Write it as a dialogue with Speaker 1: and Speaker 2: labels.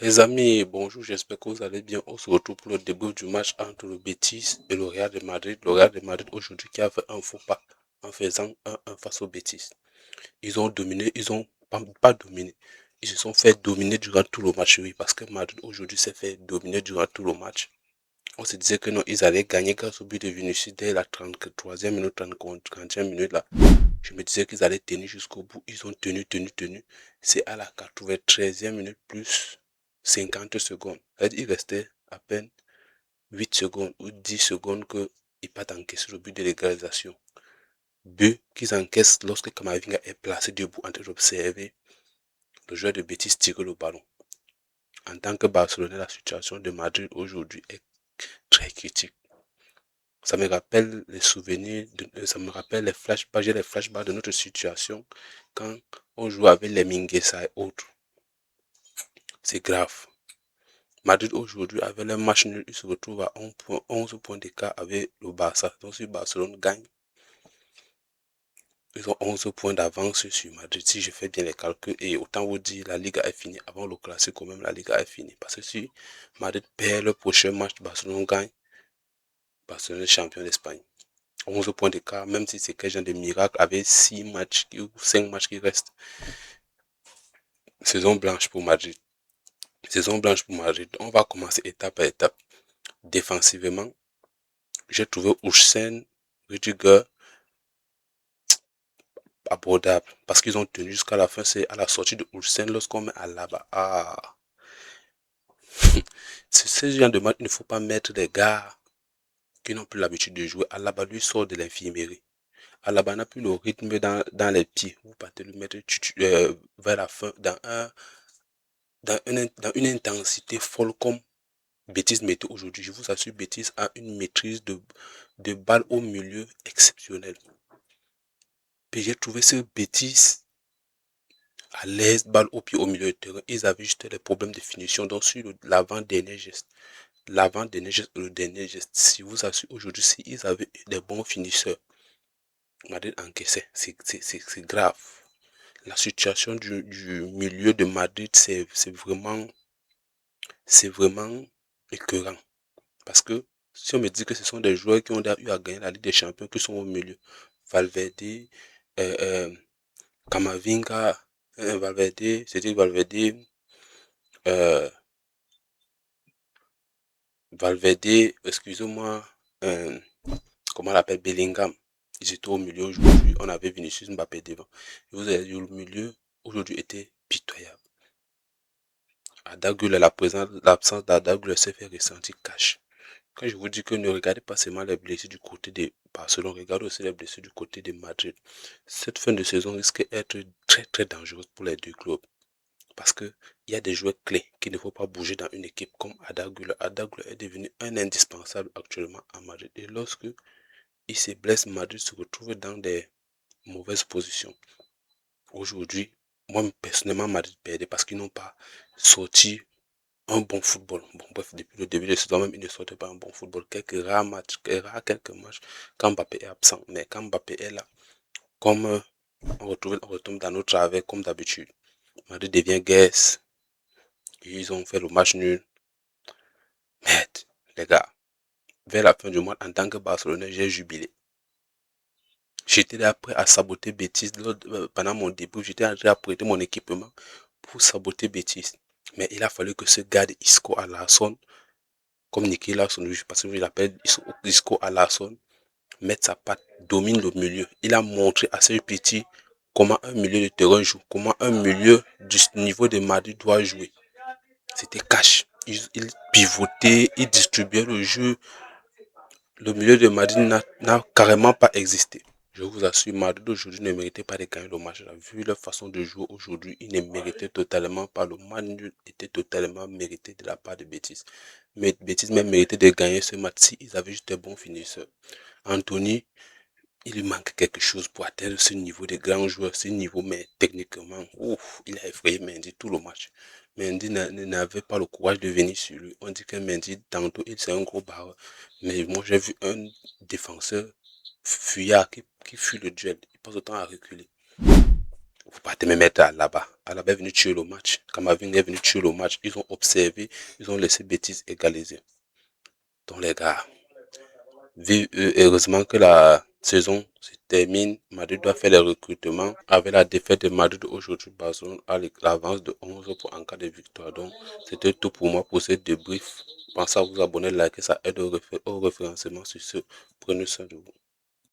Speaker 1: Les amis, bonjour, j'espère que vous allez bien. On se retrouve pour le débrief du match entre le Betis et le Real de Madrid. Le Real de Madrid aujourd'hui qui a fait un faux pas en faisant 1-1 face au Betis. Ils ont dominé, ils ont pas dominé. Ils se sont fait dominer durant tout le match, oui, parce que Madrid aujourd'hui s'est fait dominer durant tout le match. On se disait que non, ils allaient gagner grâce au but de Vinicius dès la 33e minute, 30e minute là. Je me disais qu'ils allaient tenir jusqu'au bout. Ils ont tenu. C'est à la 93e minute plus 50 secondes. Il restait à peine 8 secondes ou 10 secondes qu'ils partent encaisser le but de l'égalisation. But qu'ils encaissent lorsque Kamavinga est placé debout en train d'observer le joueur de Betis tirer le ballon. En tant que Barcelonais, la situation de Madrid aujourd'hui est très critique. Ça me rappelle les souvenirs, ça me rappelle les flashbacks, j'ai les flashbacks de notre situation quand on jouait avec les Minguesa et autres. C'est grave. Madrid aujourd'hui, avec le match nul, il se retrouve à 11 points d'écart avec le Barça. Donc si Barcelone gagne, ils ont 11 points d'avance sur Madrid. Si je fais bien les calculs, et autant vous dire, la Liga est finie. Avant le classique, même la Liga est finie. Parce que si Madrid perd le prochain match, Barcelone gagne, Barcelone est champion d'Espagne. 11 points d'écart, même si c'est quel genre de miracle, avec 6 matchs ou 5 matchs qui restent. Saison blanche pour Madrid. Saison blanche pour Madrid. On va commencer étape par étape. Défensivement, j'ai trouvé Houssen, Rudiger abordable. Parce qu'ils ont tenu jusqu'à la fin. C'est à la sortie de Houssen lorsqu'on met à là-bas. Ah. C'est ce genre de match, il ne faut pas mettre des gars qui n'ont plus l'habitude de jouer. Alaba lui sort de l'infirmerie. Alaba n'a plus le rythme dans les pieds. Vous partez le mettre vers la fin dans une intensité folle comme Betis mettait aujourd'hui. Je vous assure, Betis a une maîtrise de balle au milieu exceptionnelle. Puis j'ai trouvé ce Betis à l'aise, balle au pied au milieu de terrain. Ils avaient juste des problèmes de finition. Donc sur l'avant-dernier geste, l'avant-dernier geste et le dernier geste, si vous assurez aujourd'hui, si ils avaient des bons finisseurs, Madrid encaissait. C'est grave. La situation du milieu de Madrid, c'est vraiment écœurant. Parce que si on me dit que ce sont des joueurs qui ont eu à gagner la Ligue des Champions qui sont au milieu, Valverde, euh, euh, Kamavinga, Valverde, euh, Valverde, excusez-moi, euh, comment on l'appelle, Bellingham. Ils étaient au milieu aujourd'hui, on avait Vinicius Mbappé devant. Et vous avez dit le milieu aujourd'hui était pitoyable. L'absence d'Adagula s'est fait ressentir cash. Quand je vous dis que ne regardez pas seulement les blessés du côté de Barcelone, regardez aussi les blessés du côté de Madrid. Cette fin de saison risque d'être très très dangereuse pour les deux clubs. Parce qu'il y a des joueurs clés qu'il ne faut pas bouger dans une équipe comme Adagula. Adagula est devenu un indispensable actuellement à Madrid. Et lorsque il se blesse, Madrid se retrouve dans des mauvaises positions. Aujourd'hui, moi personnellement, Madrid perdait parce qu'ils n'ont pas sorti un bon football. Bon, bref, depuis le début de la saison même, ils ne sortent pas un bon football. Quelques matchs, quand Mbappé est absent. Mais quand Mbappé est là, comme on retombe dans nos travers comme d'habitude. Madrid devient guesse. Ils ont fait le match nul. Merde, les gars. Vers la fin du mois, en tant que Barcelonais, j'ai jubilé. J'étais là prêt à saboter Betis pendant mon début. J'étais en train de prêter mon équipement pour saboter Betis. Mais il a fallu que ce gars de Isco à Alarson, comme Nicky Larson, parce que je l'appelle Isco à Alarson, mette sa patte, domine le milieu. Il a montré à ce petit comment un milieu de terrain joue, comment un milieu du niveau de Madrid doit jouer. C'était cash. Il pivotait, il distribuait le jeu. Le milieu de Madrid n'a carrément pas existé. Je vous assure, Madrid aujourd'hui ne méritait pas de gagner le match. Vu leur façon de jouer aujourd'hui, il ne méritait totalement pas. Le match nul était totalement mérité de la part de Betis. Mais Betis même méritait de gagner ce match si ils avaient juste des bons finisseurs. Anthony, il lui manque quelque chose pour atteindre ce niveau de grand joueur, ce niveau, mais techniquement, ouf, il a effrayé Mendy tout le match. Mendy n'avait pas le courage de venir sur lui. On dit que Mendy, tantôt, il c'est un gros barreur. Mais moi, j'ai vu un défenseur fuyard qui fuit le duel. Il passe autant à reculer. Vous partez me mettre à là-bas. Alaba est venu tuer le match. Kamavinga est venu tuer le match. Ils ont observé, ils ont laissé Betis égaliser. Donc les gars, heureusement que la saison se termine. Madrid doit faire les recrutements. Avec la défaite de Madrid aujourd'hui, Barcelone a l'avance de 11 pour en cas de victoire. Donc c'était tout pour moi pour ce débrief. Pensez à vous abonner, liker, ça aide au référencement sur ce. Prenez soin de vous.